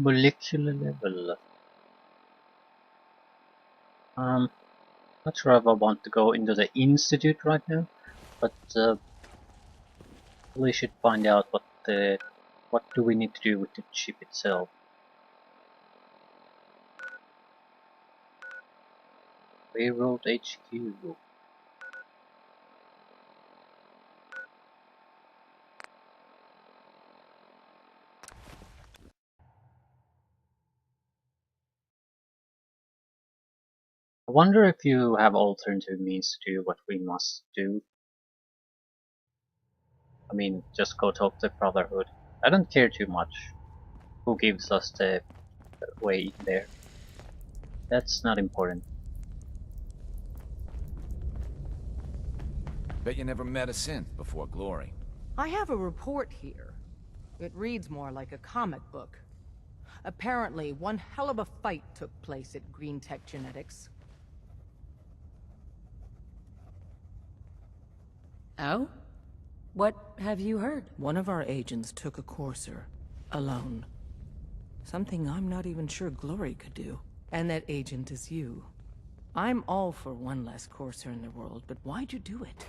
Molecular level. Not sure if I want to go into the institute right now, but we should find out what do we need to do with the chip itself. Railroad HQ. I wonder if you have alternative means to do what we must do. I mean, just go talk to the Brotherhood. I don't care too much who gives us the way there. That's not important. Bet you never met a synth before Glory. I have a report here. It reads more like a comic book. Apparently, one hell of a fight took place at Green Tech Genetics. Oh? What have you heard? One of our agents took a courser. Alone. Something I'm not even sure Glory could do. And that agent is you. I'm all for one less courser in the world, but why'd you do it?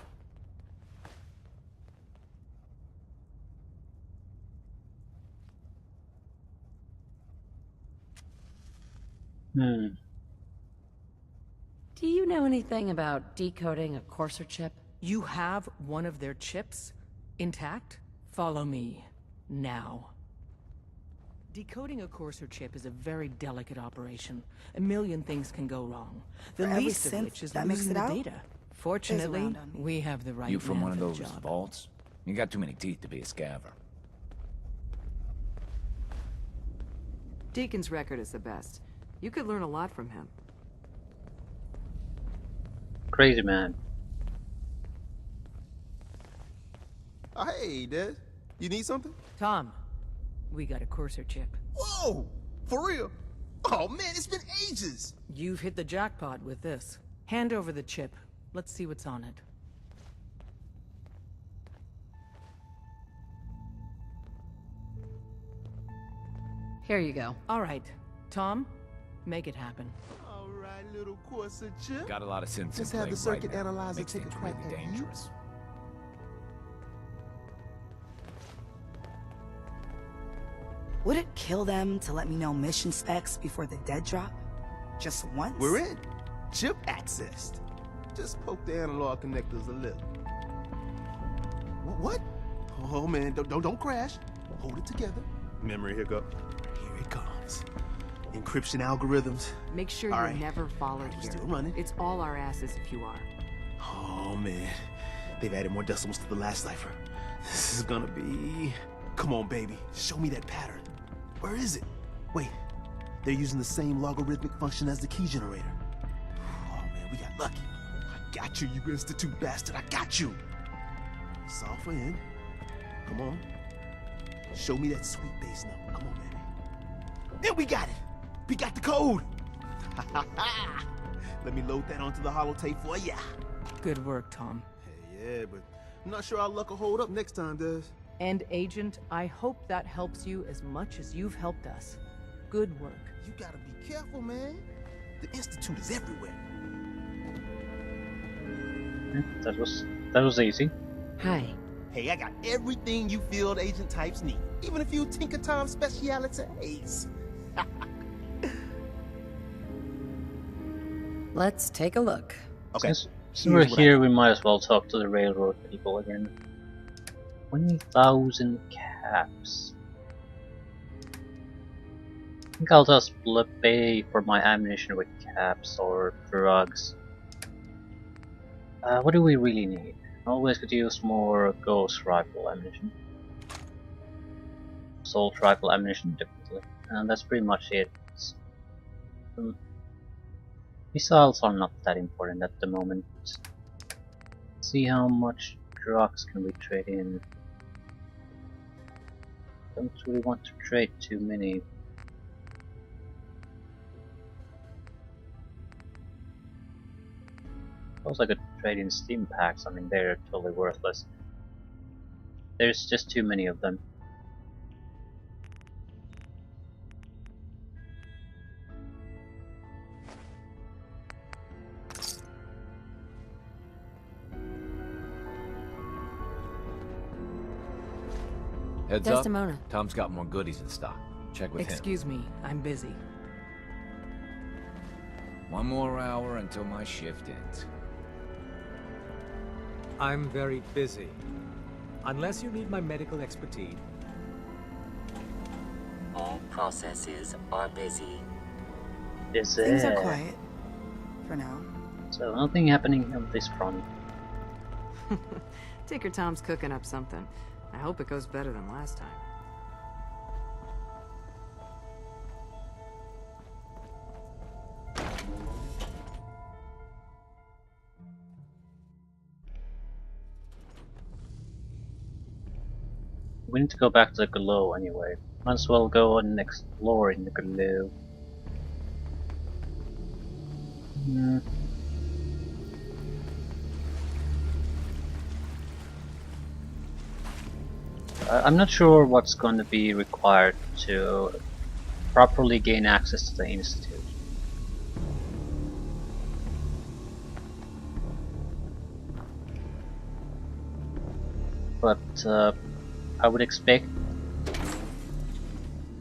Hmm. Do you know anything about decoding a courser chip? You have one of their chips? Intact? Follow me. Now. Decoding a courser chip is a very delicate operation. A million things can go wrong. The least of which is losing the data. Fortunately, we have the right You from man one of for the those job. vaults? You got too many teeth to be a scaver. Deacon's record is the best. You could learn a lot from him. Crazy man. Oh, hey, Des. You need something? Tom, we got a courser chip. Whoa! For real? Oh, man, it's been ages! You've hit the jackpot with this. Hand over the chip. Let's see what's on it. Here you go. All right. Tom, make it happen. All right, little Corsa chip. Got a lot of synths Let's in have play the circuit right now. analyzer Makes take a things crack really at you. dangerous. Would it kill them to let me know mission specs before the dead drop? Just once? We're in. Chip accessed. Just poke the analog connectors a little. What? Oh, man, don't crash. Hold it together. Memory hiccup. Here it comes. Encryption algorithms. Make sure All you're right. never followed We're here. still running. It's all our asses if you are. Oh, man. They've added more decimals to the last cipher. This is gonna be... Come on, baby. Show me that pattern. Where is it? Wait. They're using the same logarithmic function as the key generator. Oh, man, we got lucky. I got you, you institute bastard. I got you. Solve for N. Come on. Show me that sweet base number. Come on, baby. Then we got it. We got the code. Let me load that onto the holotape for ya. Good work, Tom. Hey, yeah, but I'm not sure our luck will hold up next time, Des. And Agent, I hope that helps you as much as you've helped us. Good work. You gotta be careful, man. The Institute is everywhere. That was easy. Hi. Hey, I got everything you field agent types need. Even a few Tinker Time specialities. Let's take a look. Okay. Since we're here, we might as well talk to the railroad people again. 20,000 caps. I think I'll just pay for my ammunition with caps or drugs. What do we really need? Always could use more ghost rifle ammunition. Assault rifle ammunition, definitely. And that's pretty much it. Missiles are not that important at the moment. See how much drugs can we trade in. Don't really want to trade too many. Suppose I could trade in steam packs. I mean, they're totally worthless. There's just too many of them. Heads up. Desdemona. Tom's got more goodies in stock. Check with him. Excuse me, I'm busy. One more hour until my shift ends. I'm very busy. Unless you need my medical expertise. All processes are busy. Is Things are it? quiet. For now. So nothing happening on this front. Tinker Tom's cooking up something. I hope it goes better than last time. We need to go back to the glow anyway. Might as well go and explore in the glow. I'm not sure what's going to be required to properly gain access to the Institute. But I would expect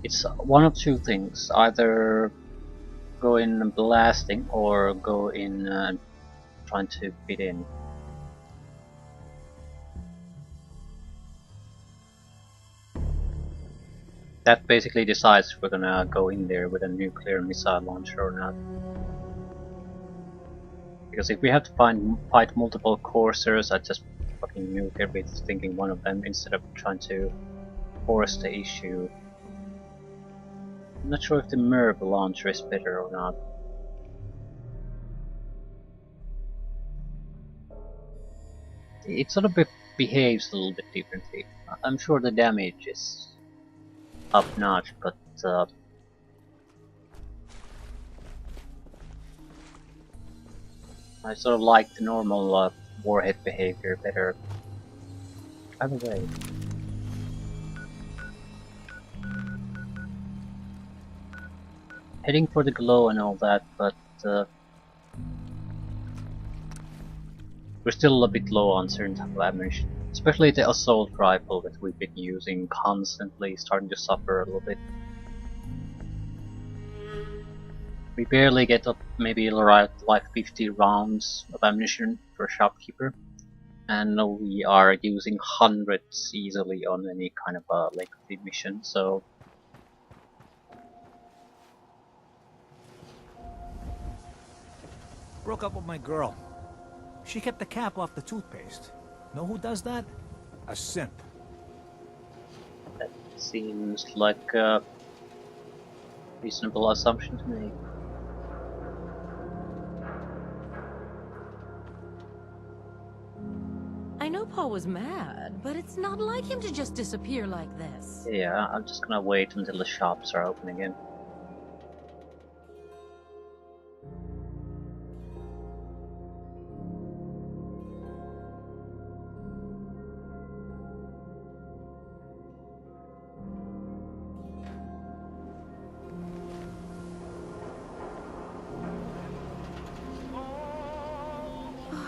it's one of two things: either go in blasting or go in trying to fit in. That basically decides if we're gonna go in there with a nuclear missile launcher or not. Because if we have to fight multiple coursers, I just fucking nuke every thinking one of them instead of trying to force the issue. I'm not sure if the MIRV launcher is better or not. It sort of behaves a little bit differently. I'm sure the damage is up notch, but I sort of like the normal warhead behavior better. Either way. Heading for the glow and all that, but we're still a bit low on certain type of ammunition. Especially the assault rifle that we've been using constantly, starting to suffer a little bit. We barely get up maybe right like 50 rounds of ammunition per shopkeeper, and we are using hundreds easily on any kind of a lengthy mission, so Broke up with my girl. She kept the cap off the toothpaste. Know who does that? A simp. that seems like a reasonable assumption to make. I know Paul was mad, but it's not like him to just disappear like this. Yeah, I'm just gonna wait until the shops are open again.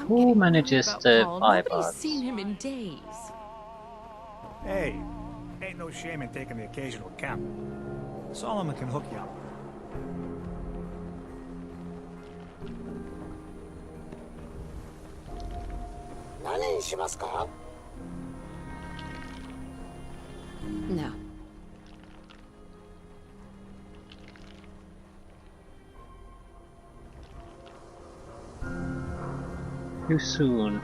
Who manages the Nobody's bypass? seen him in days. Hey, ain't no shame in taking the occasional camp. Solomon can hook you up. No. Too soon.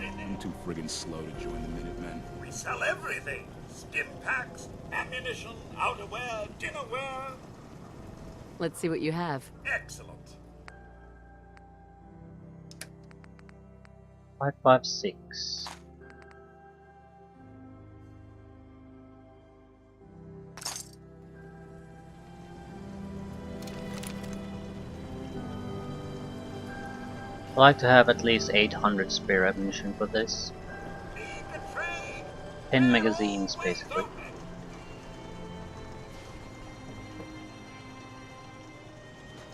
I'm too friggin' slow to join the Minutemen. We sell everything. Stim packs, ammunition, outerwear, dinnerware. Let's see what you have. Excellent. 556. I'd like to have at least 800 spare ammunition for this. 10 magazines, basically.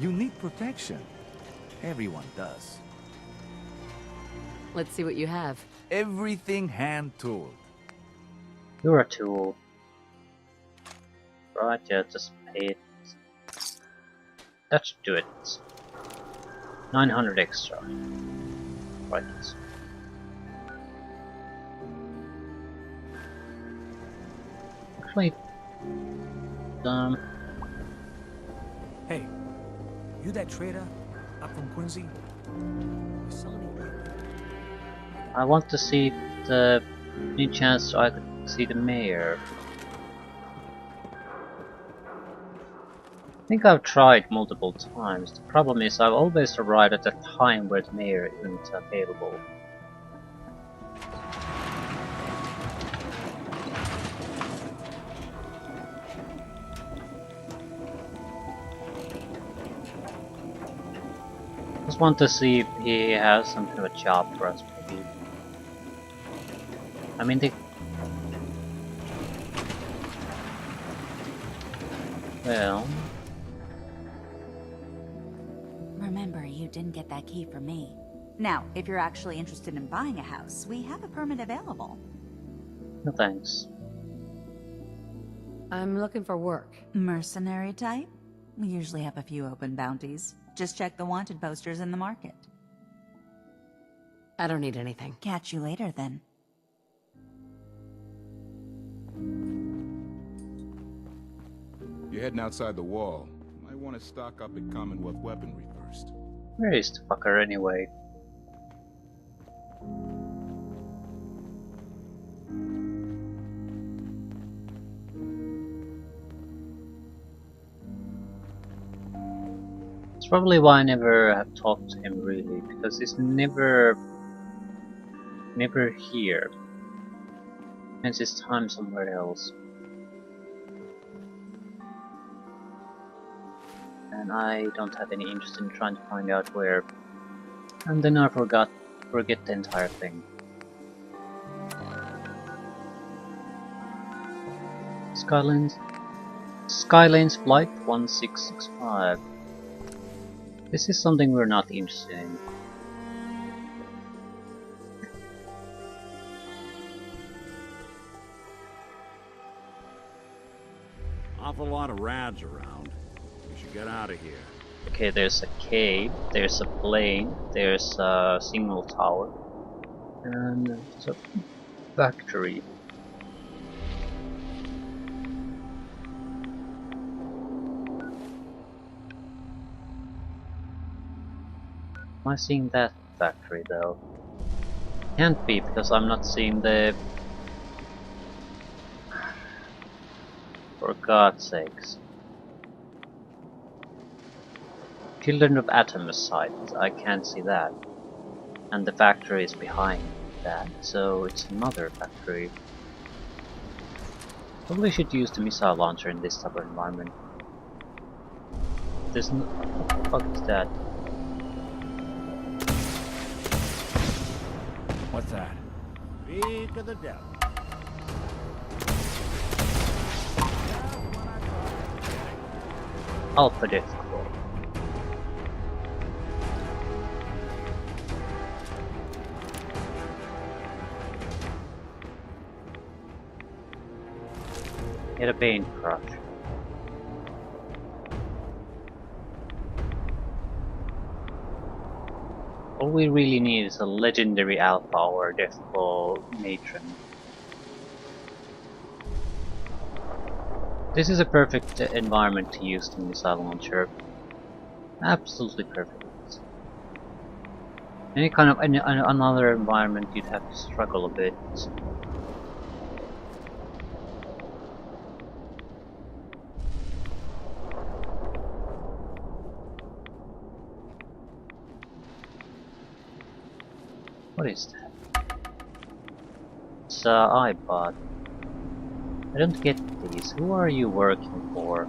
You need protection. Everyone does. Let's see what you have. Everything hand-tooled. You're a tool. Right, yeah, just pay it. That should do it. 900 extra. Right. Actually, Hey, you that trader up from Quincy? I want to see the any chance I could see the mayor. I think I've tried multiple times. The problem is I've always arrived at a time where the mayor isn't available. Just want to see if he has some kind of a job for us, maybe. I mean, well... Remember, you didn't get that key from me. Now, if you're actually interested in buying a house, we have a permit available. No thanks. I'm looking for work. Mercenary type? We usually have a few open bounties. Just check the wanted posters in the market. I don't need anything. Catch you later, then. You're heading outside the wall. Might want to stock up at Commonwealth weaponry first. Where is the fucker anyway? It's probably why I never have talked to him really, because he's never here. Spends his time somewhere else. And I don't have any interest in trying to find out where. And then I forget the entire thing. Skylane's Flight 1665. This is something we're not interested in. Awful lot of rads around. We should get out of here. Okay, there's a cave, there's a plane, there's a signal tower, and there's a factory. Am I seeing that factory though? Can't be, because I'm not seeing the... For God's sakes. Children of Atomus site, I can't see that. And the factory is behind that, so it's another factory. Probably should use the missile launcher in this type of environment. There's no... What the fuck is that? What's that? Speak of the devil. Unpredictable. Get a paint brush. All we really need is a legendary alpha or a deathfall matron. This is a perfect environment to use the missile launcher. Absolutely perfect. Any kind of another environment you'd have to struggle a bit. What is that? It's iPod. I don't get these. Who are you working for?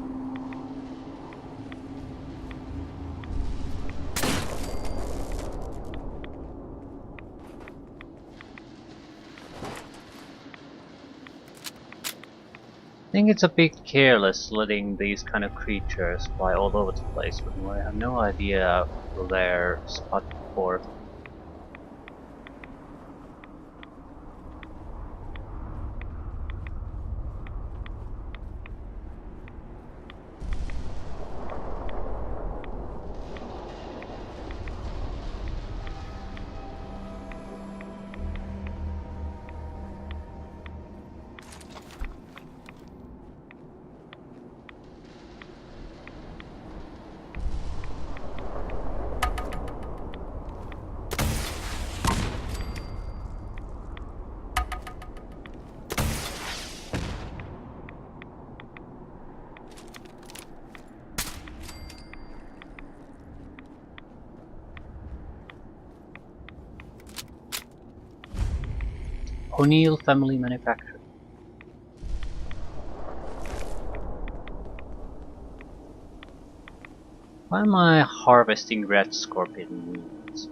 I think it's a bit careless letting these kind of creatures fly all over the place when I have no idea who they're spotted for. O'Neill Family Manufacturing. Why am I harvesting red scorpion meat?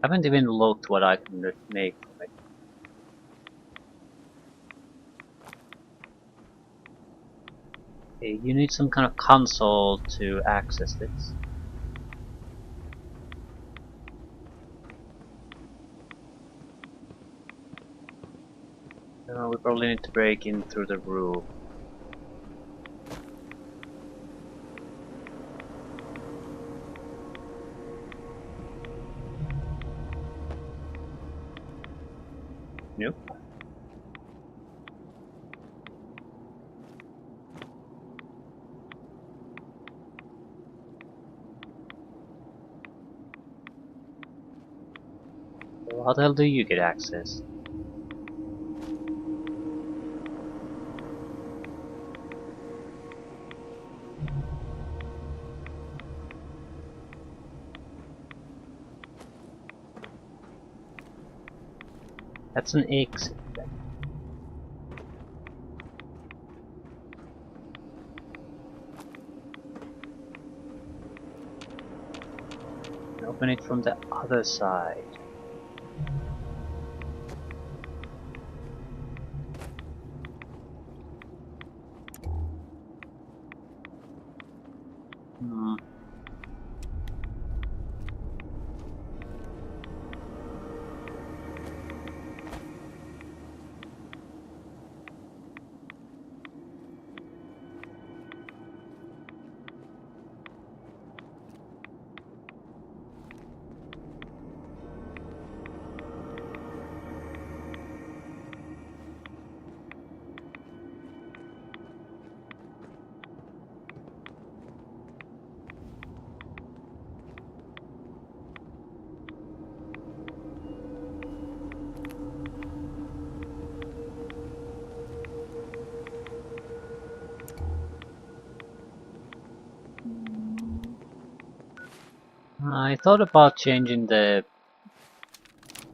I haven't even looked what I can make from it. Okay, you need some kind of console to access this. We probably need to break in through the roof. Nope. So how the hell do you get access? That's an exit. Open it from the other side. I thought about changing the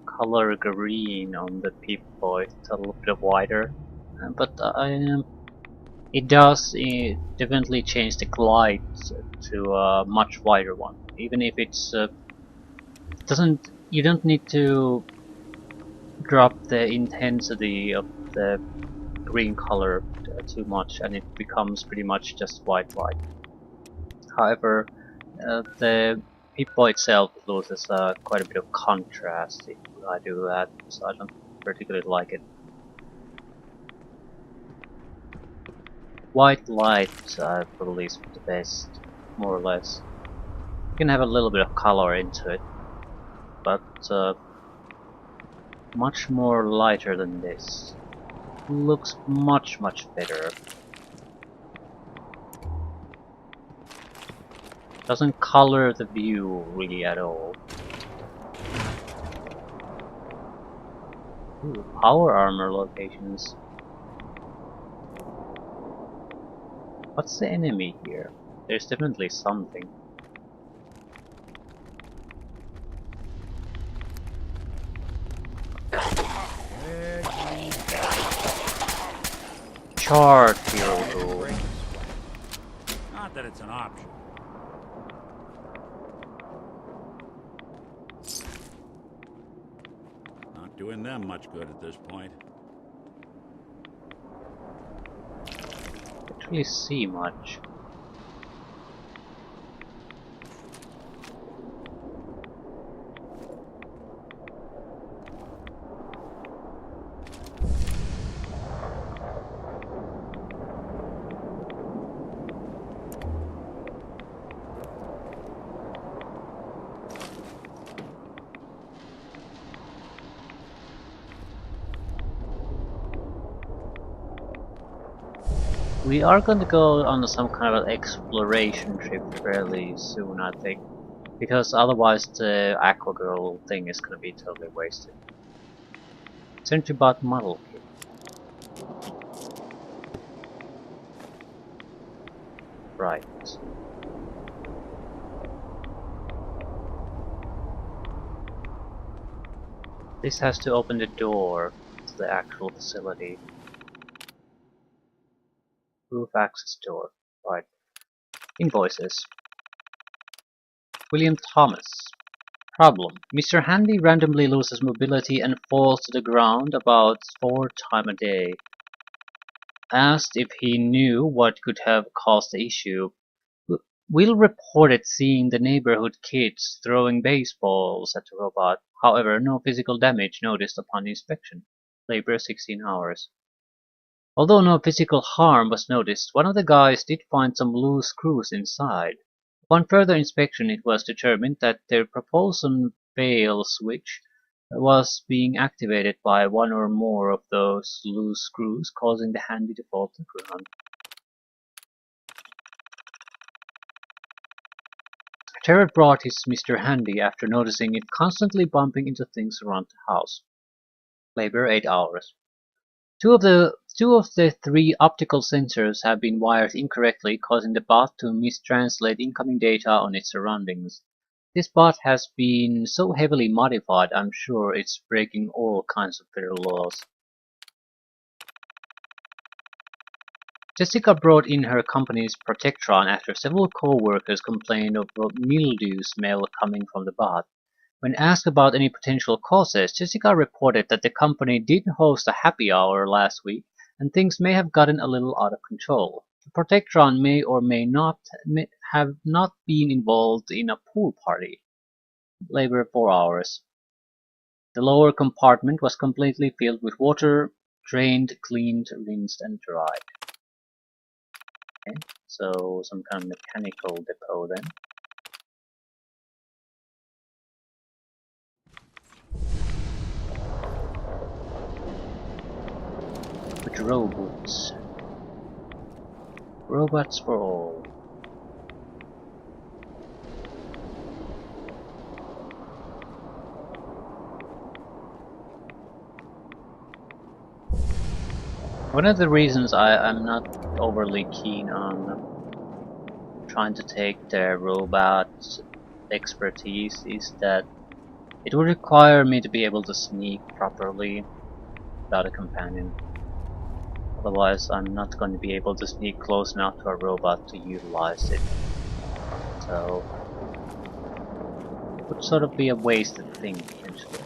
color green on the Pip-Boy to a little bit wider, but it does definitely change the glide to a much wider one. Even if it's doesn't, you don't need to drop the intensity of the green color too much, and it becomes pretty much just white. However, the Pip-Boy itself loses quite a bit of contrast if I do that, so I don't particularly like it. White light, I believe, is the best, more or less. You can have a little bit of color into it, but much more lighter than this. Looks much better. Doesn't color the view really at all. Ooh, power armor locations. What's the enemy here? There's definitely something. Chart hero. Not that it's an option. Not doing them much good at this point. Can't really see much. We are going to go on some kind of an exploration trip fairly soon, I think, because otherwise the Aqua Girl thing is going to be totally wasted. Sent you bought model kit. Right. This has to open the door to the actual facility. Roof access door. Right. Invoices. William Thomas. Problem. Mr. Handy randomly loses mobility and falls to the ground about 4 times a day. Asked if he knew what could have caused the issue. Will reported seeing the neighborhood kids throwing baseballs at the robot. However, no physical damage noticed upon inspection. Labor 16 hours. Although no physical harm was noticed, one of the guys did find some loose screws inside. Upon further inspection, it was determined that their propulsion fail switch was being activated by one or more of those loose screws, causing the Handy to fall to the ground. Terror brought his Mr. Handy after noticing it constantly bumping into things around the house. Labor 8 hours. Two of the 3 optical sensors have been wired incorrectly, causing the bot to mistranslate incoming data on its surroundings. This bot has been so heavily modified, I'm sure it's breaking all kinds of federal laws. Jessica brought in her company's Protectron after several co-workers complained of a mildew smell coming from the bot. When asked about any potential causes, Jessica reported that the company did host a happy hour last week and things may have gotten a little out of control. The Protectron may or may have not been involved in a pool party. Labor 4 hours. The lower compartment was completely filled with water, drained, cleaned, rinsed, and dried. Okay, so some kind of mechanical depot then. With robots. Robots for all. One of the reasons I'm not overly keen on trying to take their robot expertise is that it would require me to be able to sneak properly without a companion. Otherwise, I'm not going to be able to sneak close enough to a robot to utilize it. So, it would sort of be a wasted thing, potentially.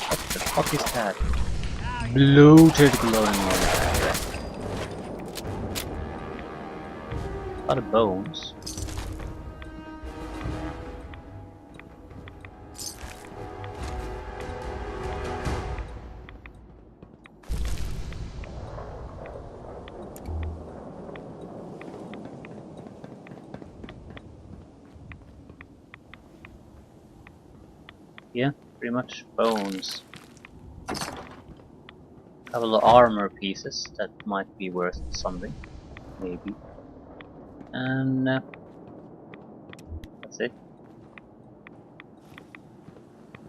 What the fuck is that? Bloated glowing one. A lot of bones. Yeah, pretty much bones. Couple of armor pieces that might be worth something, maybe. And that's it.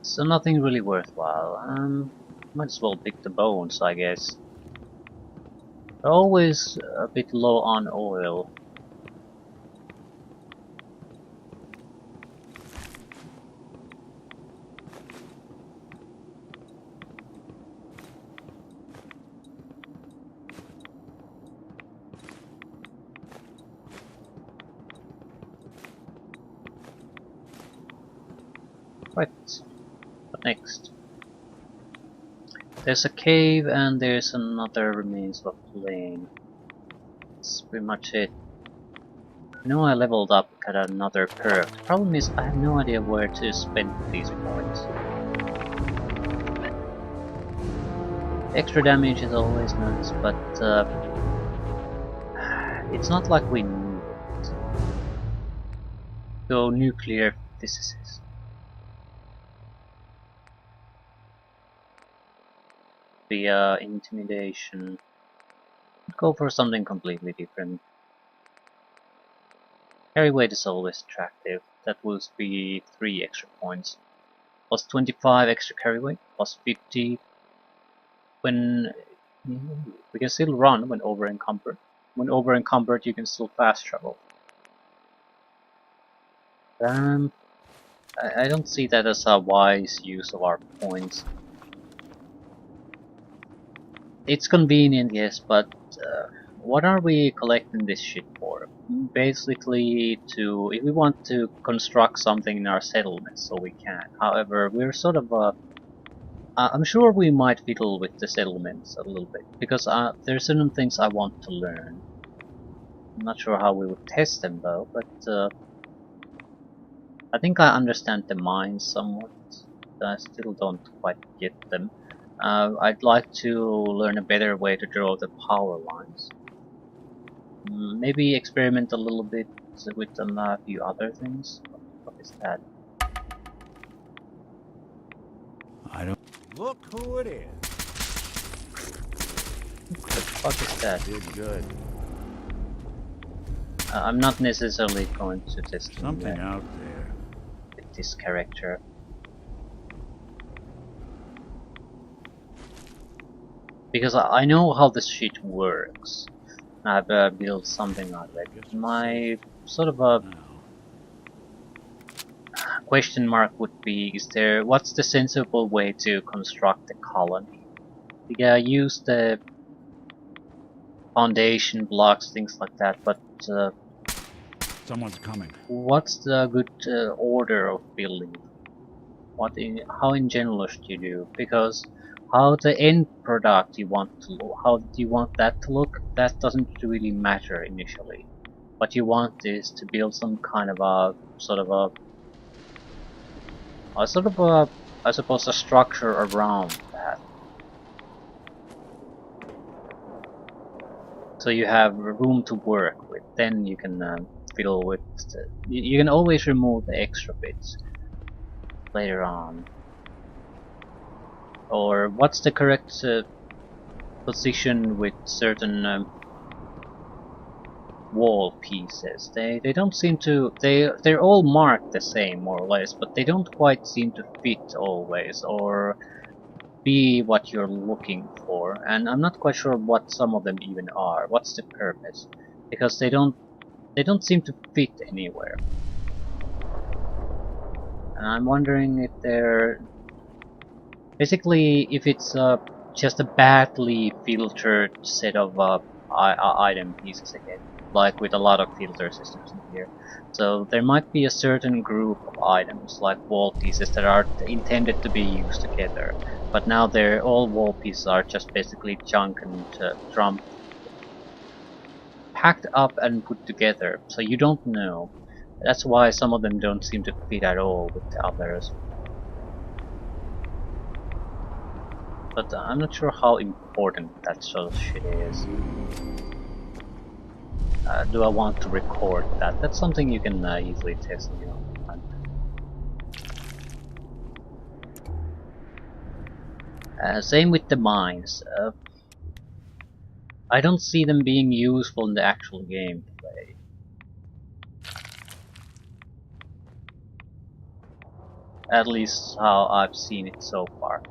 So nothing really worthwhile. Might as well pick the bones, I guess. They're always a bit low on oil. Right, what next? There's a cave and there's another remains of a plane. That's pretty much it. I know I leveled up, got another perk. The problem is I have no idea where to spend these points. Extra damage is always nice, but it's not like we need it. Go nuclear physicist. Via intimidation. Go for something completely different. Carry weight is always attractive. That will be 3 extra points. Plus 25 extra carry weight, plus 50 when We can still run when over encumbered. When over encumbered, you can still fast travel. I don't see that as a wise use of our points. It's convenient, yes, but what are we collecting this shit for? Basically, if we want to construct something in our settlement, so we can. However, we're sort of I'm sure we might fiddle with the settlements a little bit, because there are certain things I want to learn. I'm not sure how we would test them though, but I think I understand the mines somewhat. I still don't quite get them. I'd like to learn a better way to draw the power lines. Maybe experiment a little bit with a few other things. What is that? I don't... Look who it is. What the fuck is that? Did good. I'm not necessarily going to test Something out there with this character. Because I know how this shit works. I've built something out of it. My sort of a question mark would be: what's the sensible way to construct a colony? Yeah, use the foundation blocks, things like that, but someone's coming. What's the good order of building? How in general should you do? Because how the end product you want to look, how do you want that to look? That doesn't really matter initially. What you want is to build some kind of a I suppose a structure around that. So you have room to work with. Then you can fiddle with. You can always remove the extra bits later on. Or what's the correct position with certain wall pieces? They don't seem to. They're all marked the same more or less, but they don't quite seem to fit always or be what you're looking for. And I'm not quite sure what some of them even are. What's the purpose? Because they don't seem to fit anywhere. And I'm wondering if they're basically if it's just a badly filtered set of item pieces again, like with a lot of filter systems in here. So there might be a certain group of items, like wall pieces, that are intended to be used together, but now all wall pieces are just basically junk and packed up and put together, so you don't know. That's why some of them don't seem to fit at all with the others. But I'm not sure how important that sort of shit is. Do I want to record that? That's something you can easily test, you know. Same with the mines. I don't see them being useful in the actual gameplay. At least how I've seen it so far.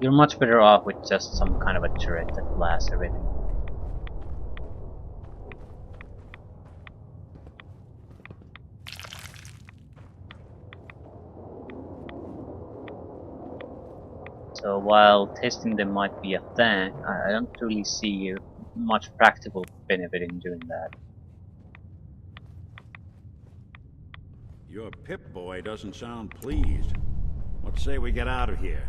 You're much better off with just some kind of a turret that blasts everything. So while testing them might be a thing, I don't really see much practical benefit in doing that. Your Pip-Boy doesn't sound pleased. What say we get out of here?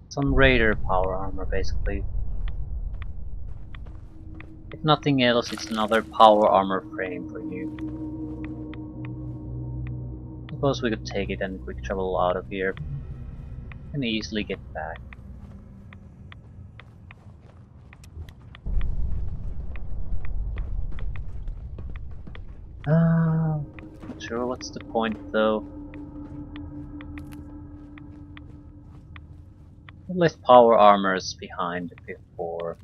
Some raider power armor, basically. If nothing else, it's another power armor frame for you. Suppose we could take it and quick travel out of here and easily get back. Not sure what's the point though. Left power armors behind before.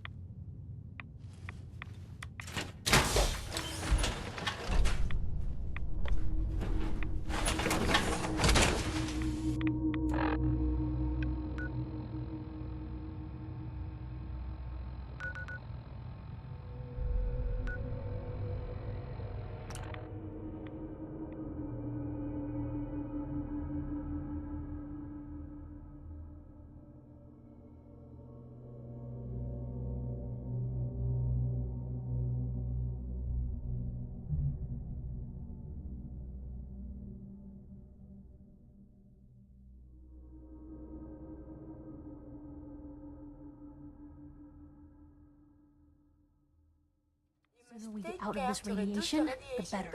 The sooner we get out of this radiation, the better.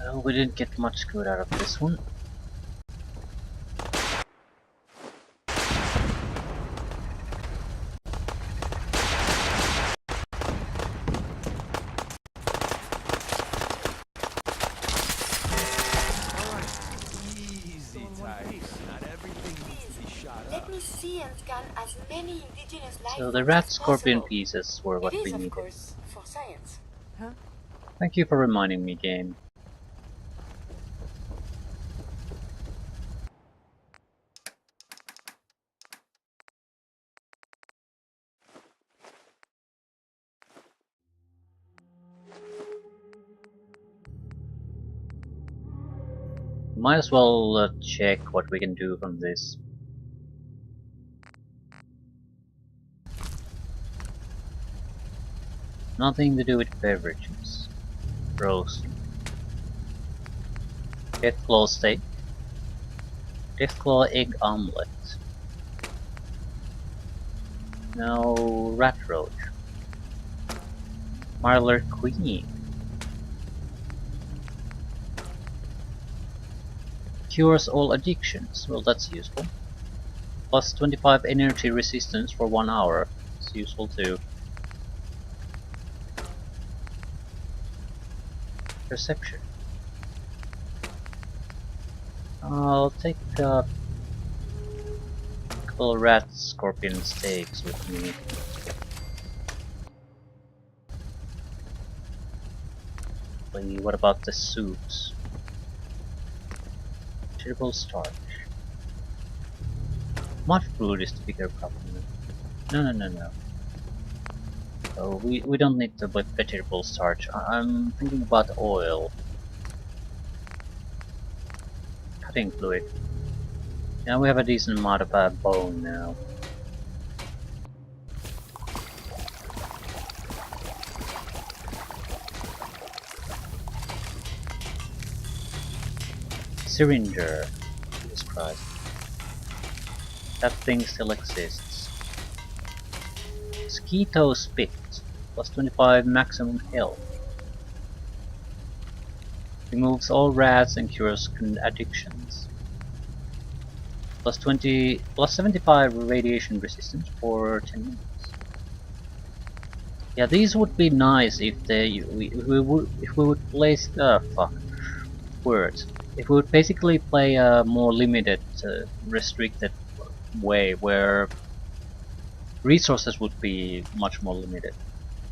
Well, we didn't get much good out of this one. Easy, Tice. Not everything needs to be shot up. Let me see and scan as many indigenous life So the forms rat as scorpion possible. pieces were what It we is, of needed. course, for science. Huh? Thank you for reminding me, game. Might as well check what we can do from this. Nothing to do with beverages. Roasting. Deathclaw steak. Deathclaw egg omelette. No rat roach. Marler queen. Cures all addictions. Well, that's useful. Plus 25 energy resistance for 1 hour. It's useful too. Perception. I'll take a couple rat scorpion steaks with me. What about the soups? Vegetable starch. Mud food is the bigger problem. No. So we don't need the vegetable starch. I'm thinking about oil. Cutting fluid. Yeah, we have a decent amount of bone now. Syringer. Jesus Christ. That thing still exists. Skeeto Spit. Plus 25 maximum health. Removes all rats and cures addictions. Plus 75 radiation resistance for 10 minutes. Yeah, these would be nice if if we would place words. If we would basically play a more limited, restricted way where resources would be much more limited,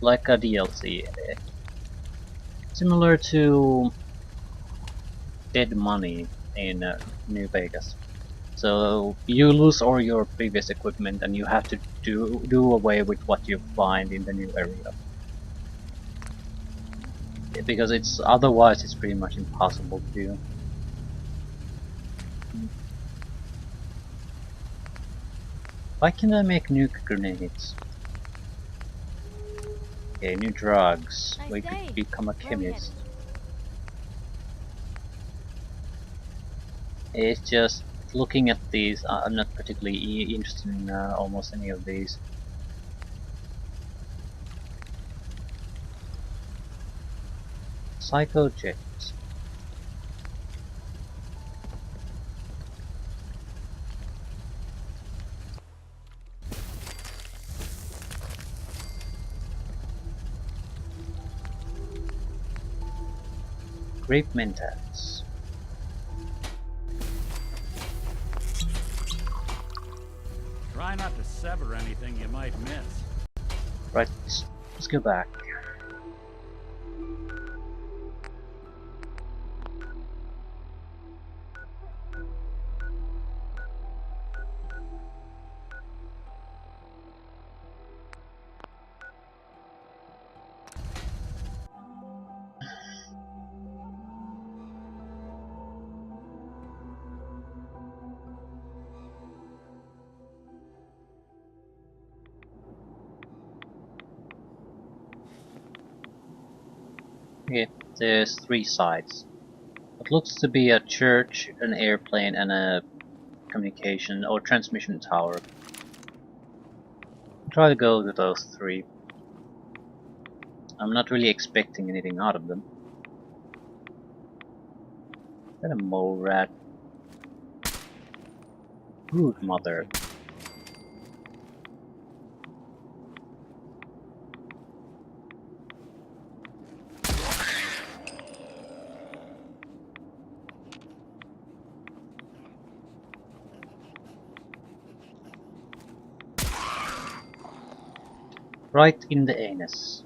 like a DLC, similar to Dead Money in New Vegas. So you lose all your previous equipment and you have to do away with what you find in the new area. Because otherwise it's pretty much impossible to do. Why can't I make nuke grenades? Okay, new drugs. We could become a chemist. It's just looking at these, I'm not particularly interested in almost any of these. Psychojet. Grape Mentats. Try not to sever anything you might miss. Right, let's go back. Okay, there's 3 sides. What looks to be a church, an airplane, and a communication or transmission tower. Try to go to those 3. I'm not really expecting anything out of them. Is that a mole rat? Brood mother. Right in the anus.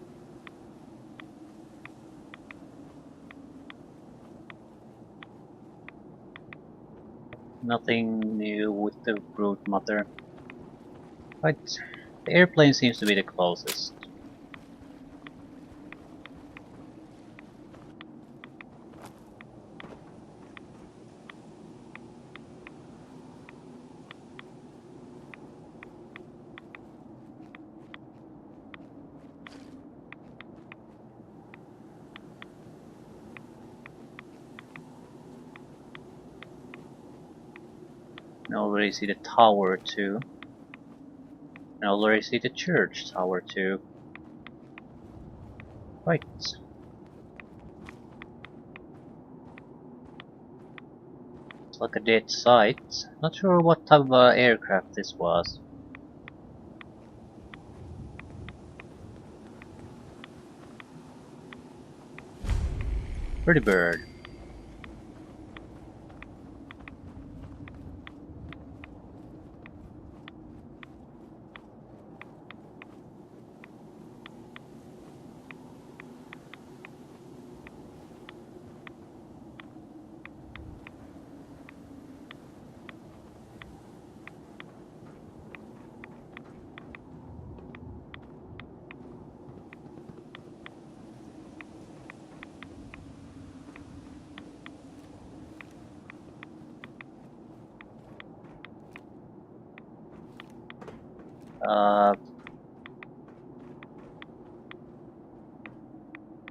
Nothing new with the brood mother. Right, the airplane seems to be the closest. I already see the tower too. I already see the church tower too. Right. It's like a dead site. Not sure what type of aircraft this was. Pretty bird.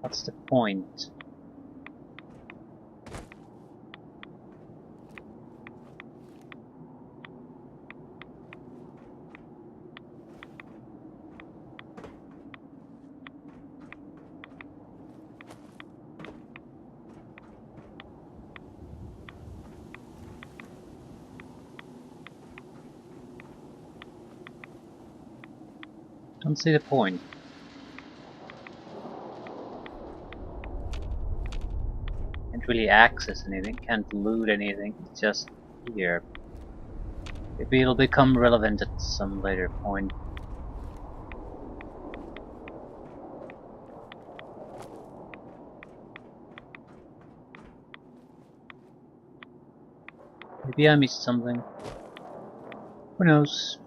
What's the point? Don't see the point. Can't really access anything, can't loot anything, it's just here. Maybe it'll become relevant at some later point. Maybe I missed something. Who knows?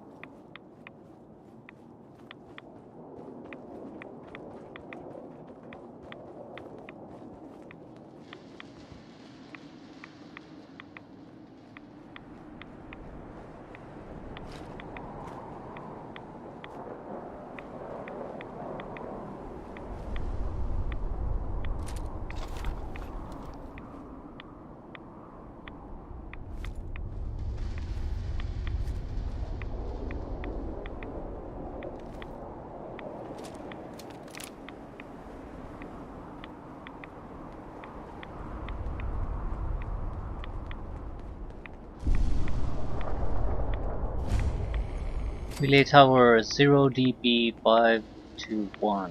Relay tower 0 dB 521.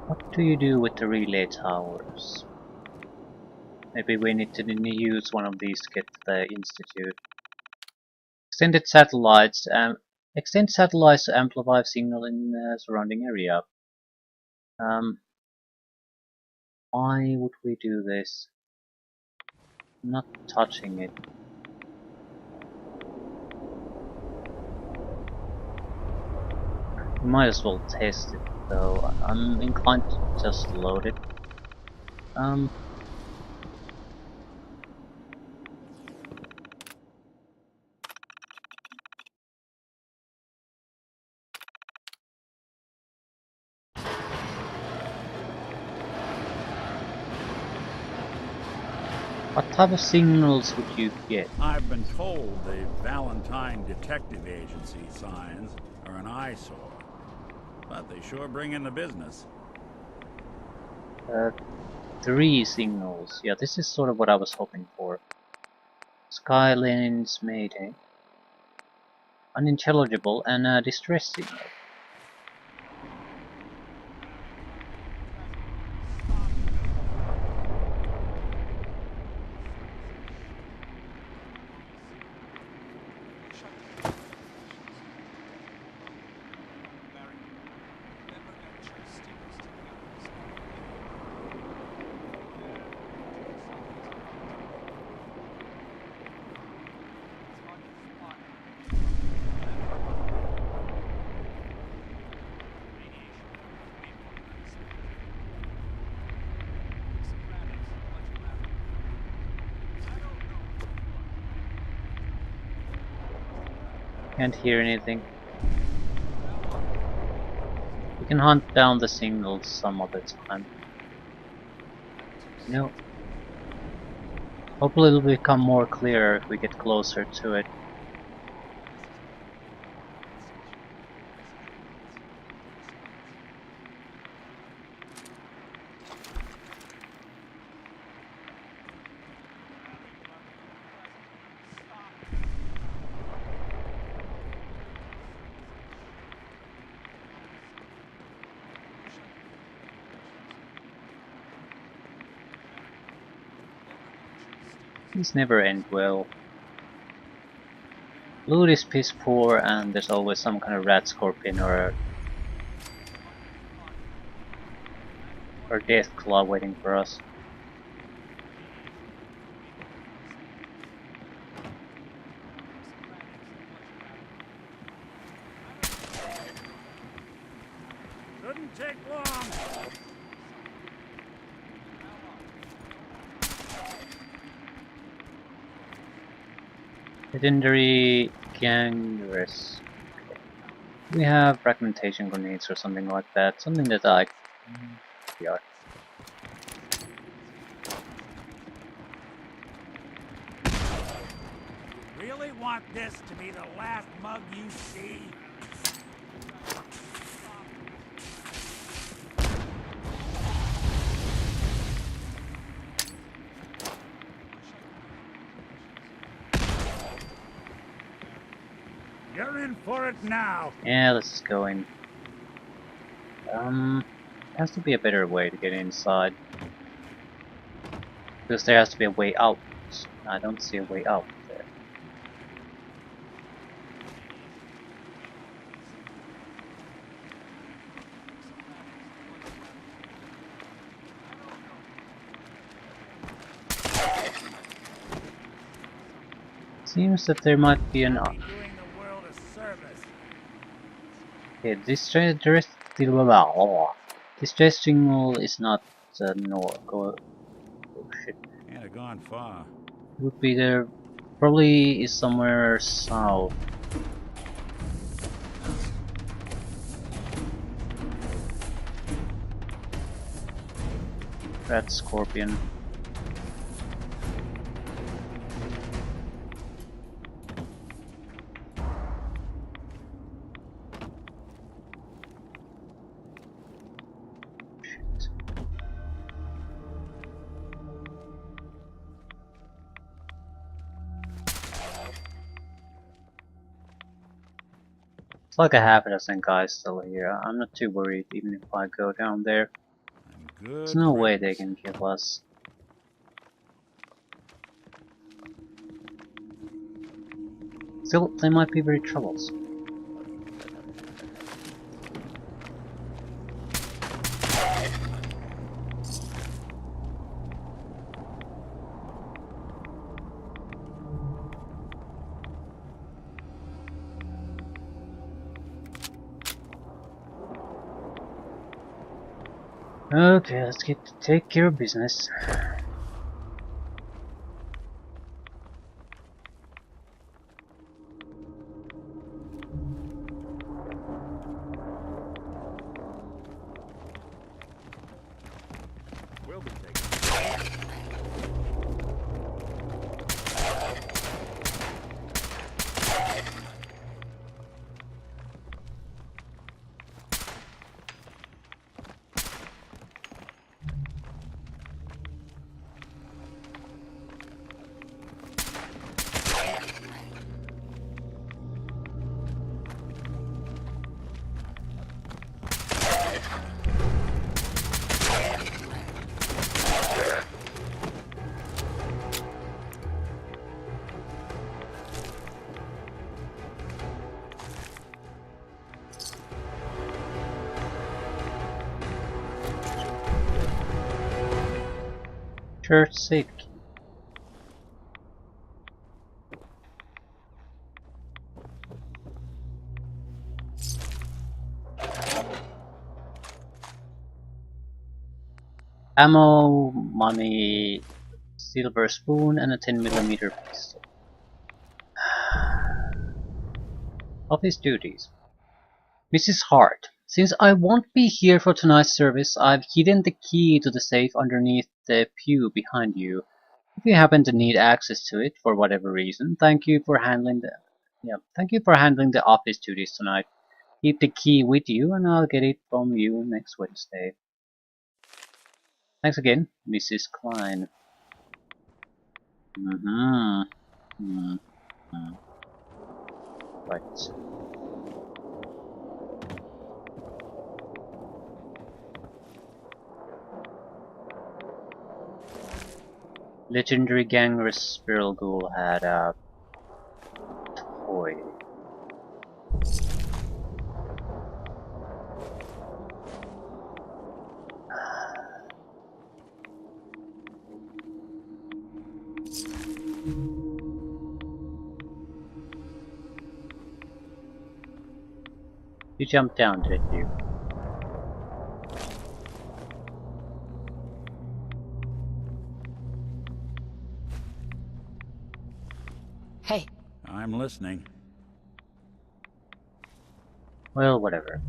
What do you do with the relay towers? Maybe we need to use one of these to get to the institute. Extended satellites. Extend satellites to amplify signal in the surrounding area. Why would we do this? I'm not touching it. We might as well test it though. I'm inclined to just load it. What type of signals would you get? I've been told the Valentine Detective Agency signs are an eyesore, but they sure bring in the business. 3 signals. Yeah, this is sort of what I was hoping for. Skylines Mayday. Unintelligible and a distress signal. Can't hear anything. We can hunt down the signals some other time. No. Hopefully it'll become more clear if we get closer to it. These never end well. Loot is piss poor and there's always some kind of rat scorpion or death claw waiting for us. Shouldn't take long. Legendary Gangrous. We have fragmentation grenades or something like that. Something that I... Yeah. Really want this to be the last mug you see? You're in for it now. Yeah, let's just go in. Has to be a better way to get inside. Because there has to be a way out. I don't see a way out there. Seems that there might be an... Okay, distress signal is not north. Oh shit. Can't have gone far. It would be there. Probably is somewhere south. Rat scorpion. like a half a dozen guys still here. I'm not too worried even if I go down there. There's no way they can kill us. Still, they might be very troublesome. Okay, let's take care of business. We'll be taking. Church safety. Ammo, money, silver spoon, and a 10mm pistol. Office duties. Mrs. Hart, since I won't be here for tonight's service, I've hidden the key to the safe underneath the pew behind you. If you happen to need access to it for whatever reason, thank you for handling the office duties tonight. Keep the key with you, and I'll get it from you next Wednesday. Thanks again, Mrs. Klein. Right. Legendary Gangrous Spiral Ghoul had a toy. You jumped down, did you? Hey. I'm listening. Well, whatever.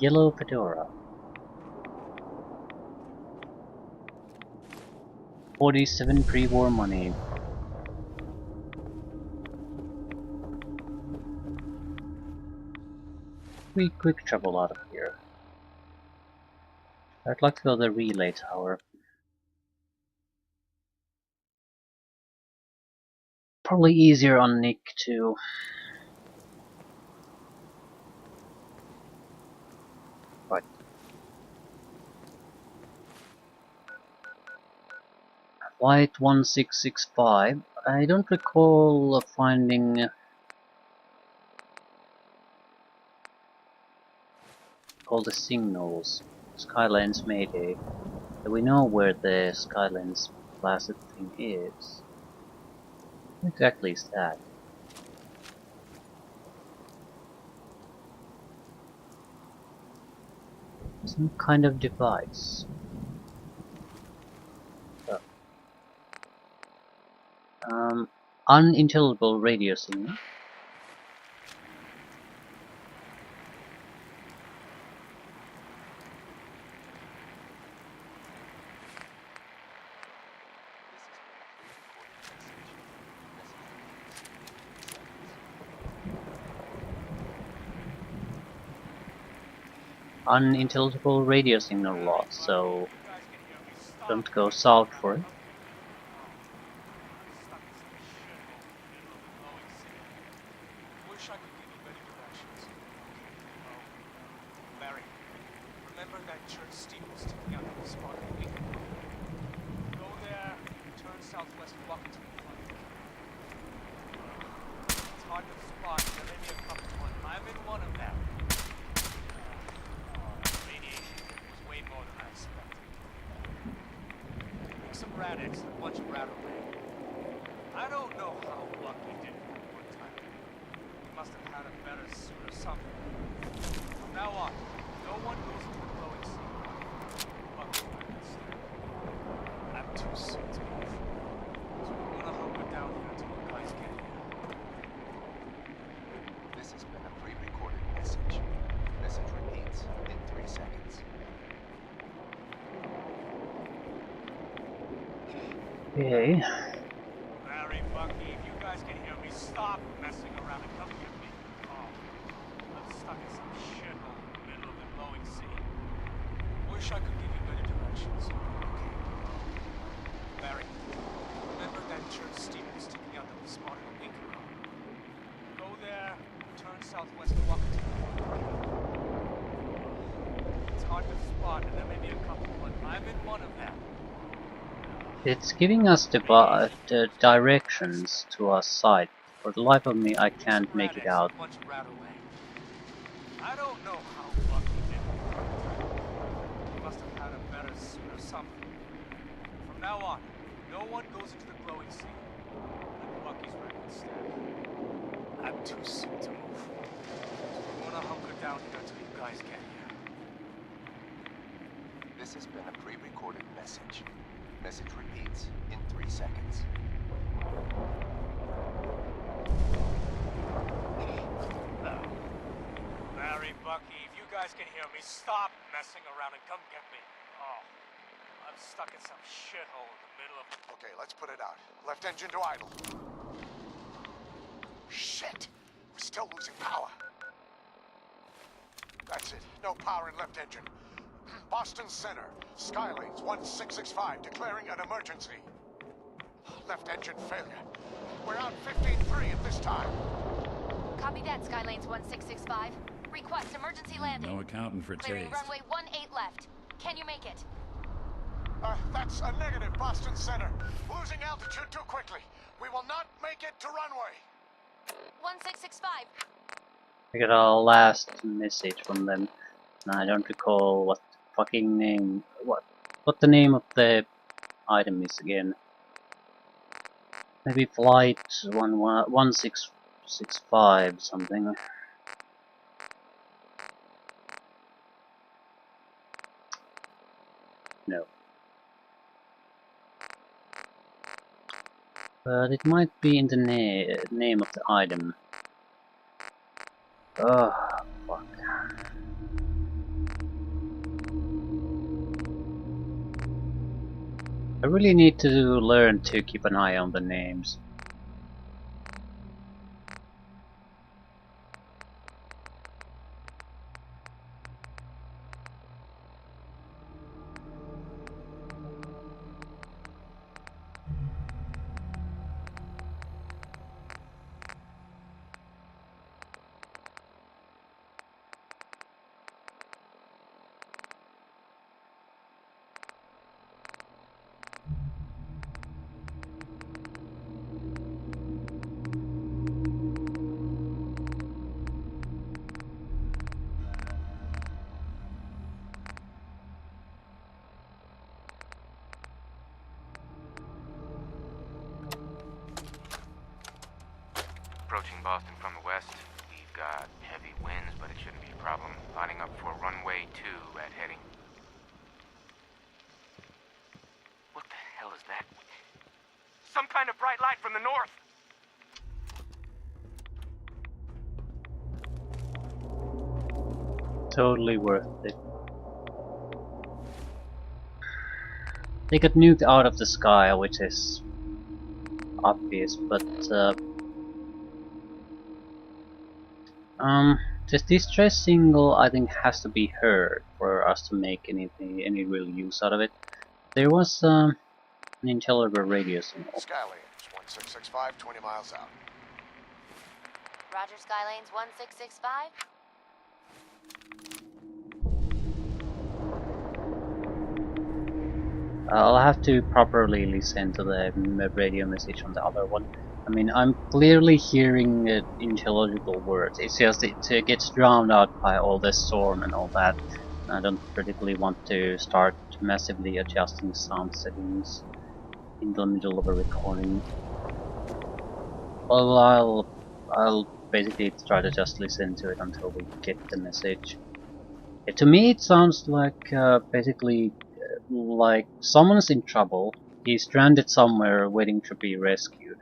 Yellow fedora. 47 pre-war money. Quick travel out of here. I'd like to go to the relay tower. Probably easier on Nick too. Right. White 1665. I don't recall finding all the signals. Skylands Mayday. Do we know where the Skylands blasted thing is? What exactly is that? Some kind of device. Unintelligible radio signal. unintelligible radio signal loss, so don't go south for it. Wish I could give you better directions. Larry, remember that church steeple sticking out of the sparkling beacon? Go there, turn southwest, and walk into the front. It's hard to spot, there may be a couple of them. I'm in one of them. Radiation was way more than I expected. Pick some rad-X and a bunch of rad-away. I don't know how lucky did it one time. He must have had a better suit or something. From now on, no one goes into the glowing sea. I'm too sick to move. So we're gonna hunker down here until you guys get here. This has been a pre-recorded message. Message repeats in 3 seconds. Okay. Larry, Bucky, if you guys can hear me, stop messing around and come get me. Oh, I'm stuck in some shithole in the middle of the glowing sea. Wish I could give you better directions. Okay. Larry, remember that church steeple sticking out of the sparkling beacon? Go there, turn southwest and walk into the front. It's hard to spot, and there may be a couple, but I'm in one of them. It's giving us the directions to our site. For the life of me, I can't make it out. I don't know how lucky did it. He must have had a better suit or something. From now on, no one goes into the glowing sea. And Bucky's record staff. I'm too sick to move. I'm gonna hunker down here until you guys get here. This has been a pre-recorded message. Message repeats in 3 seconds. Larry, Bucky, if you guys can hear me, stop messing around and come get me. Oh, I'm stuck in some shithole in the middle of... Okay, let's put it out. Left engine to idle. Shit! We're still losing power. That's it. No power in left engine. Boston Center. Skylanes 1665 declaring an emergency. Left engine failure. We're out 15-3 at this time. Copy that, Skylanes 1665. Request emergency landing. No accounting for Clearing taste. runway 18 left. Can you make it? That's a negative, Boston Center. Losing altitude too quickly. We will not make it to runway. 1665. We got our last message from them. And I don't recall what the fucking name... What the name of the item is again. Maybe flight 1665 something. No. But it might be in the name of the item. Oh, fuck. I really need to learn to keep an eye on the names. Approaching Boston from the west. We've got heavy winds, but it shouldn't be a problem. Lining up for runway 2 at heading. What the hell is that? Some kind of bright light from the north! Totally worth it. They got nuked out of the sky, which is obvious, but This distress signal, I think, has to be heard for us to make any real use out of it. There was an intelligible radio signal. Skylanes 1665, 20 miles out. Roger, Skylanes 1665. I'll have to properly listen to the radio message on the other one. I mean, I'm clearly hearing intelligible words. It's just it gets drowned out by all the storm and all that. I don't particularly want to start massively adjusting sound settings in the middle of a recording. Well, I'll basically try to just listen to it until we get the message. To me, it sounds like basically like someone's in trouble. He's stranded somewhere waiting to be rescued,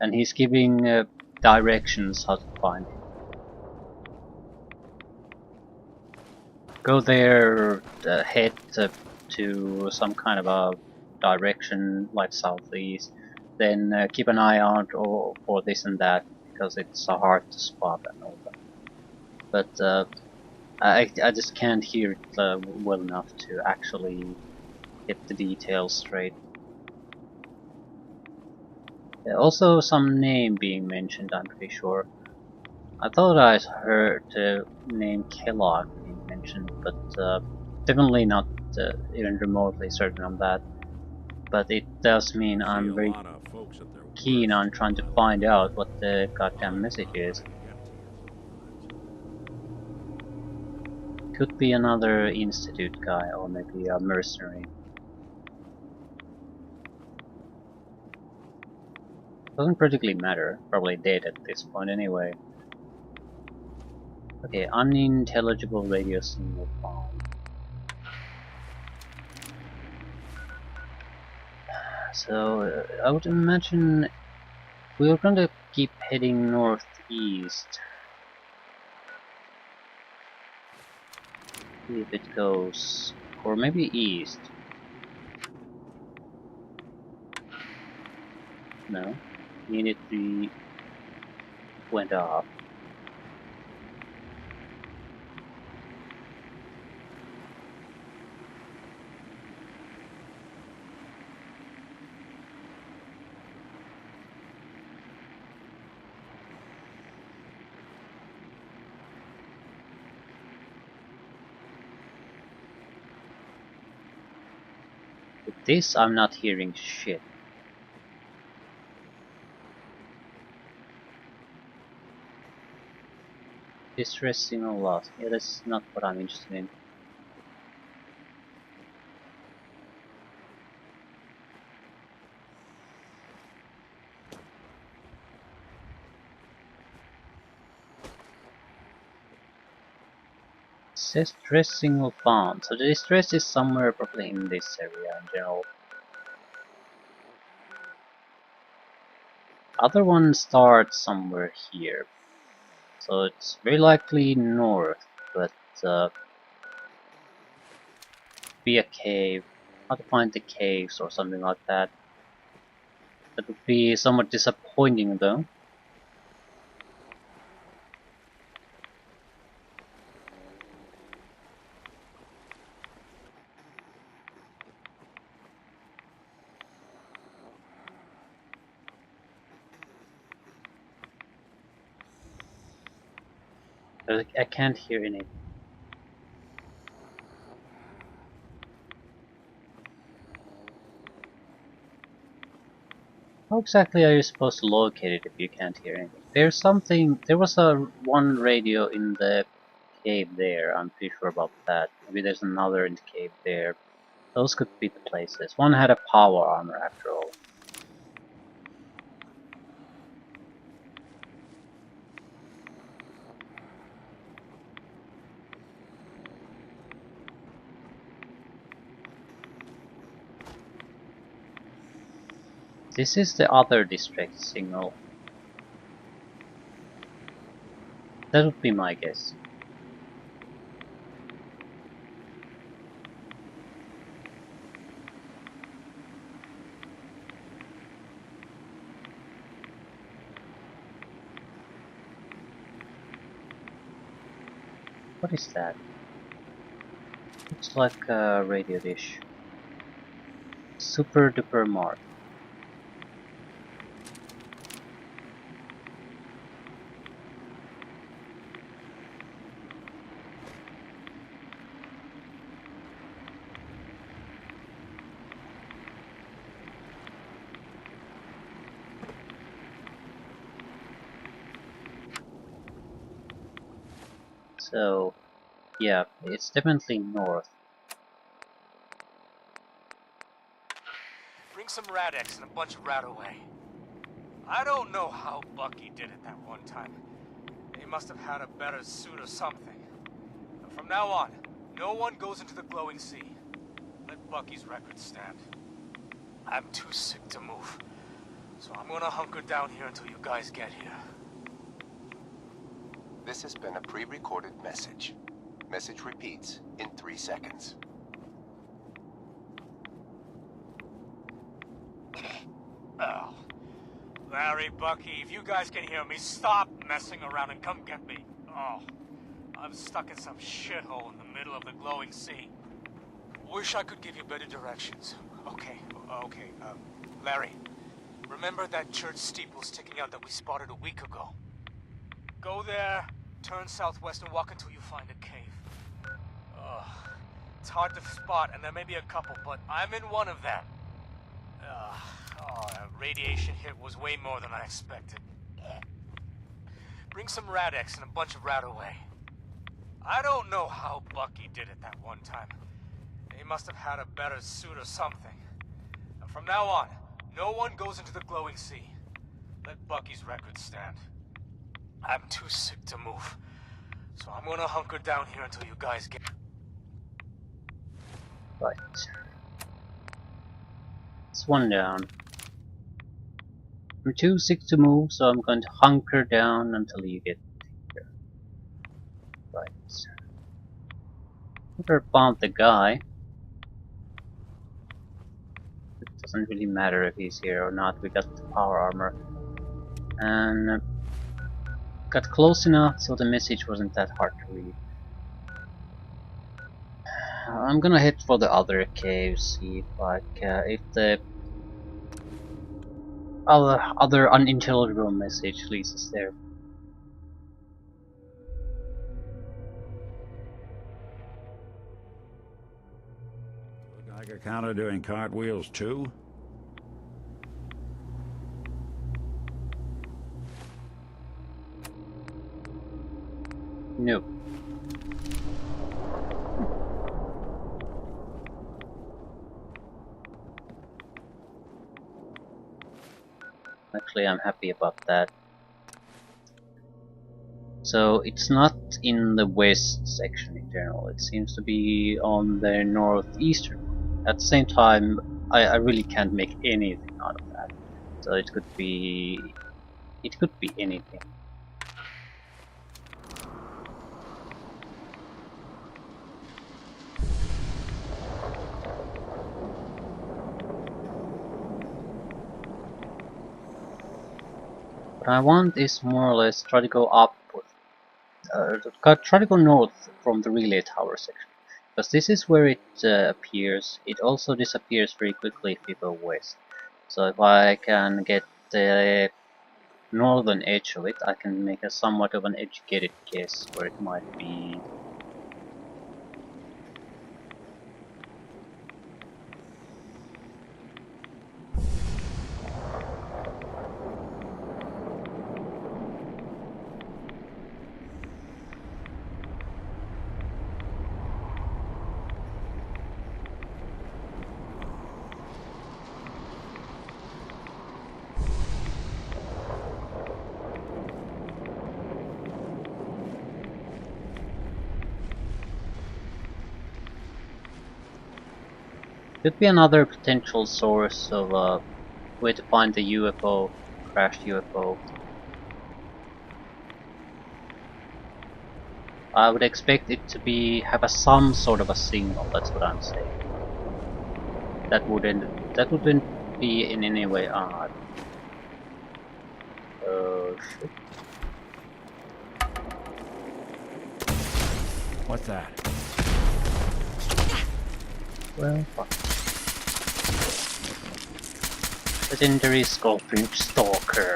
and he's giving directions how to find him. Go there, head to some kind of a direction like southeast, then keep an eye out for this and that, because it's hard to spot and all that. But I just can't hear it well enough to actually get the details straight. Also some name being mentioned, I'm pretty sure. I thought I heard the name Kellogg being mentioned, but definitely not even remotely certain on that. But it does mean I'm very keen on trying to find out what the goddamn message is. Could be another Institute guy, or maybe a mercenary. Doesn't particularly matter, probably dead at this point anyway. Okay, unintelligible radio signal found. So, I would imagine we're going to keep heading northeast. See if it goes, or maybe east. No, immediately went off. With this, I'm not hearing shit. Distress signal lost. Yeah, that's not what I'm interested in. Distress signal found. So the distress is somewhere probably in this area in general. Other one starts somewhere here. So it's very likely north, but be a cave. How to find the caves or something like that. That would be somewhat disappointing though. I can't hear any. How exactly are you supposed to locate it if you can't hear anything? There's something. There was one radio in the cave there. I'm pretty sure about that. Maybe there's another in the cave there. Those could be the places. One had a power armor after all. This is the other district signal. That would be my guess. What is that? Looks like a radio dish. Super duper mark. So, yeah, it's definitely north. Bring some Rad-X and a bunch of Rat-Away. I don't know how Bucky did it that one time. He must have had a better suit or something. But from now on, no one goes into the glowing sea. Let Bucky's record stand. I'm too sick to move. So I'm gonna hunker down here until you guys get here. This has been a pre-recorded message. Message repeats in 3 seconds. Oh. Larry, Bucky, if you guys can hear me, stop messing around and come get me. Oh. I'm stuck in some shithole in the middle of the glowing sea. Wish I could give you better directions. Okay. Larry, remember that church steeple sticking out that we spotted a week ago? Go there, turn southwest and walk until you find a cave. It's hard to spot, and there may be a couple, but I'm in one of them. That radiation hit was way more than I expected. Bring some Rad-X and a bunch of Rat-Away. I don't know how Bucky did it that one time. He must have had a better suit or something. And from now on, no one goes into the glowing sea. Let Bucky's record stand. I'm too sick to move. So I'm gonna hunker down here until you guys get... Right. It's one down. I'm too sick to move, so I'm going to hunker down until you get here. Right. Never found the guy. It doesn't really matter if he's here or not. We got the power armor. And got close enough so the message wasn't that hard to read. I'm gonna head for the other cave, see if the other unintelligible message leads us there. Look like a counter doing cartwheels too. Nope. Actually, I'm happy about that. So it's not in the west section in general. It seems to be on the northeastern one. At the same time, I really can't make anything out of that. So it could be anything. What I want is more or less try to go up, try to go north from the relay tower section, because this is where it appears. It also disappears very quickly if you go west. So if I can get the northern edge of it, I can make a somewhat of an educated guess where it might be. Could be another potential source of where to find the UFO, crashed UFO. I would expect it to have some sort of a signal. That's what I'm saying. That wouldn't be in any way odd. Oh shit. What's that? Well, fuck. Legendary Scorpion Stalker.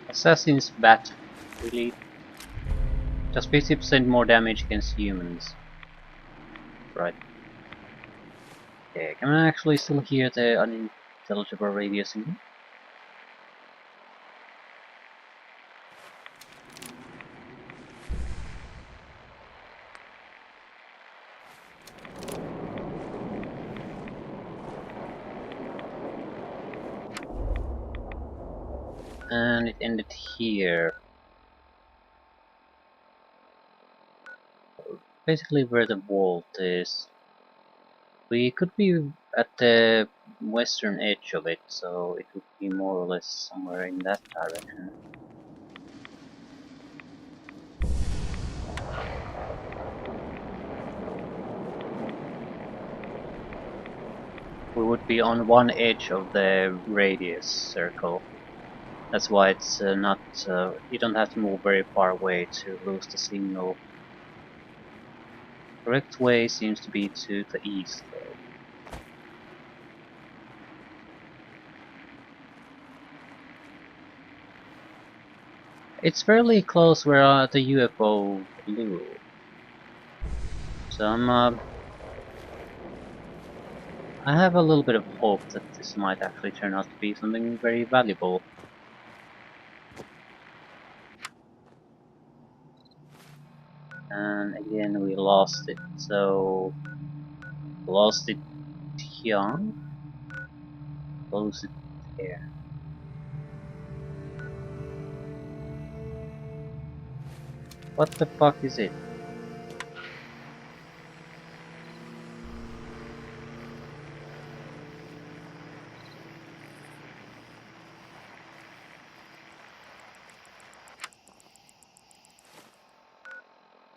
Assassin's Bat. Really? Does 50% more damage against humans. Right. Okay, can I actually still hear the unintelligible radio signal? And it ended here. Basically where the vault is. We could be at the western edge of it, so it would be more or less somewhere in that direction. We would be on one edge of the radius circle. That's why it's not. You don't have to move very far away to lose the signal. Correct way seems to be to the east, though. It's fairly close where the UFO flew. So I have a little bit of hope that this might actually turn out to be something very valuable. And again we lost it, so lost it here, close it there. What the fuck is it?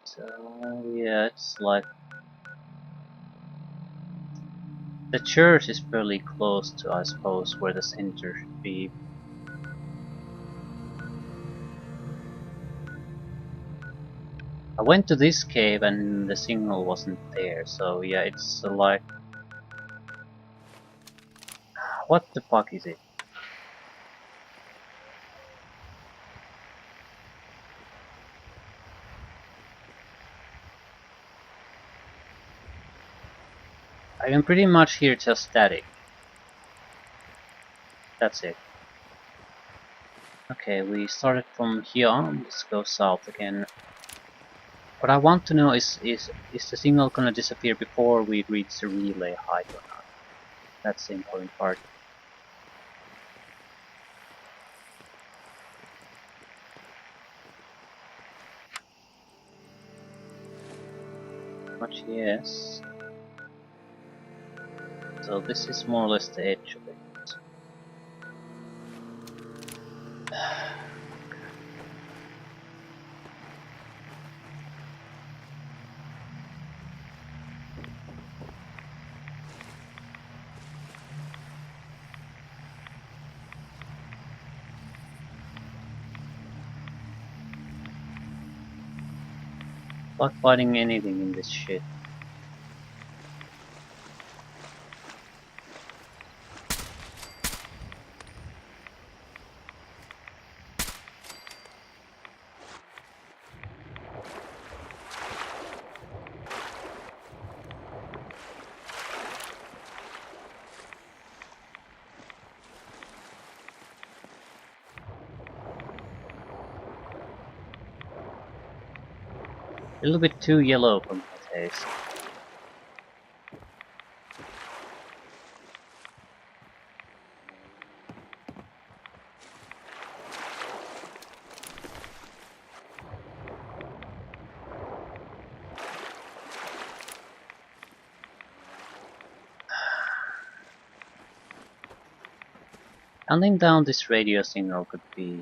So yeah, it's like the church is fairly close to, I suppose, where the center should be. I went to this cave and the signal wasn't there, so yeah, it's like... What the fuck is it? I can pretty much hear just static. That's it. Okay, we started from here, let's go south again. What I want to know is the signal gonna disappear before we reach the relay height or not? That's the important part. Much yes. So this is more or less the edge of it. Fuck fighting anything in this shit. A little bit too yellow for my taste. Hunting down this radio signal could be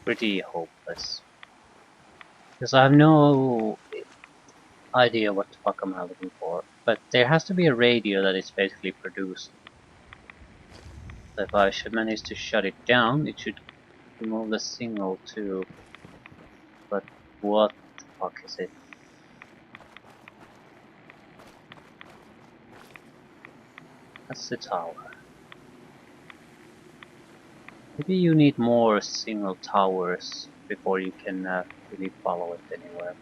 pretty hopeless. Because I have no idea what the fuck am I looking for. But there has to be a radio that is basically produced. So if I should manage to shut it down, it should remove the signal too. But what the fuck is it? That's the tower. Maybe you need more single towers before you can really follow it anywhere.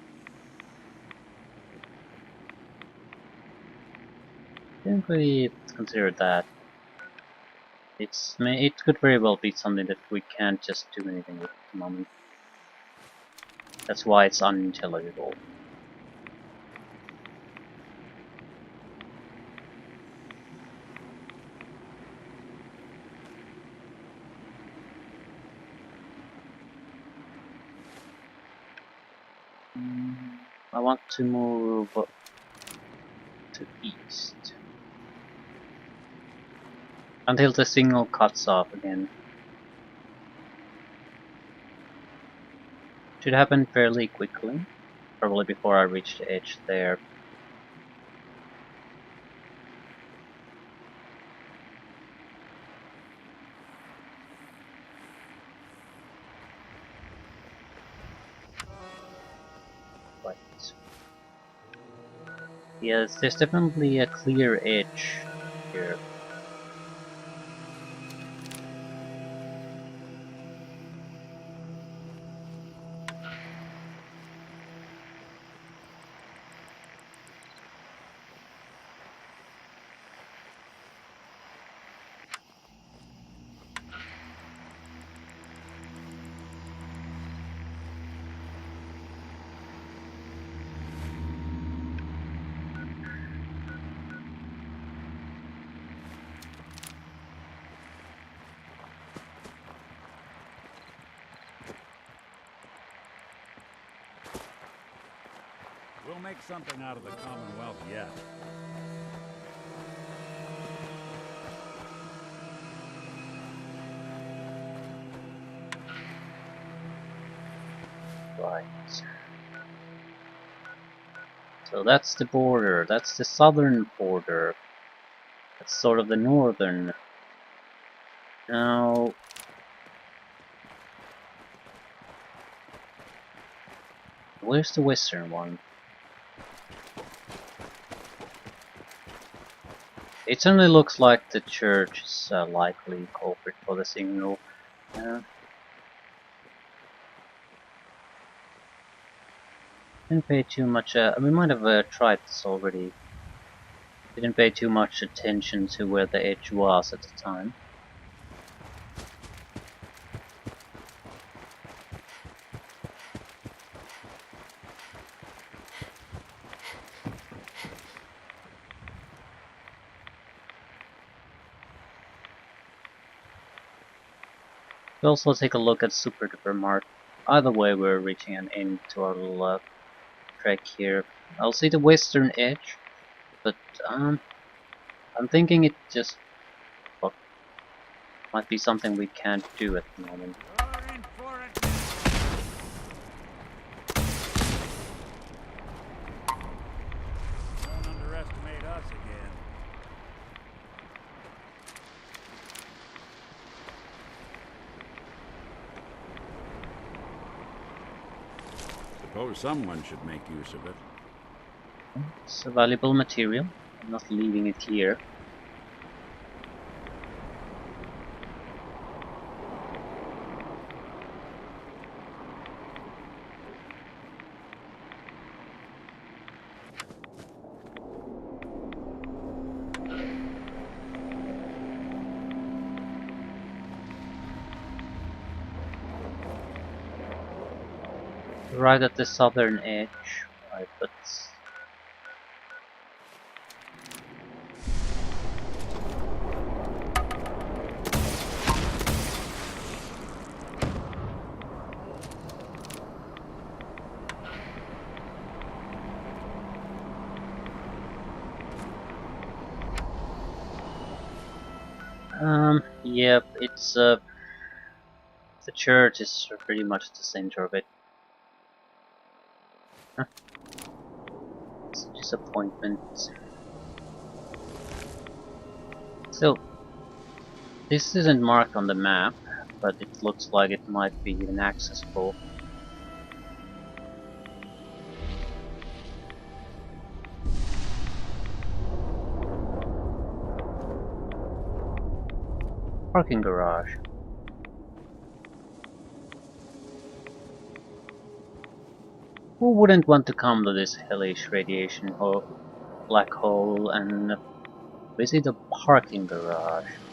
Didn't really consider that. It could very well be something that we can't just do anything with at the moment. That's why it's unintelligible. I want to move to east until the signal cuts off again. Should happen fairly quickly, probably before I reach the edge there. But yes, there's definitely a clear edge here. We'll make something out of the Commonwealth yet. Right. So that's the border. That's the southern border. That's sort of the northern. Now, where's the western one? It certainly looks like the church is likely culprit for the signal. Didn't pay too much. We might have tried this already. Didn't pay too much attention to where the edge was at the time. We'll also take a look at Super Duper Mart. Either way, we're reaching an end to our little trek here. I'll see the western edge, but I'm thinking it just might be something we can't do at the moment. Don't underestimate us again. Suppose someone should make use of it. It's a valuable material. I'm not leaving it here. Right at the southern edge, right, but yep, it's The church is pretty much the center of it. Huh. It's a disappointment. Still, this isn't marked on the map, but it looks like it might be even accessible. Parking garage. Who wouldn't want to come to this hellish radiation black hole and visit a parking garage?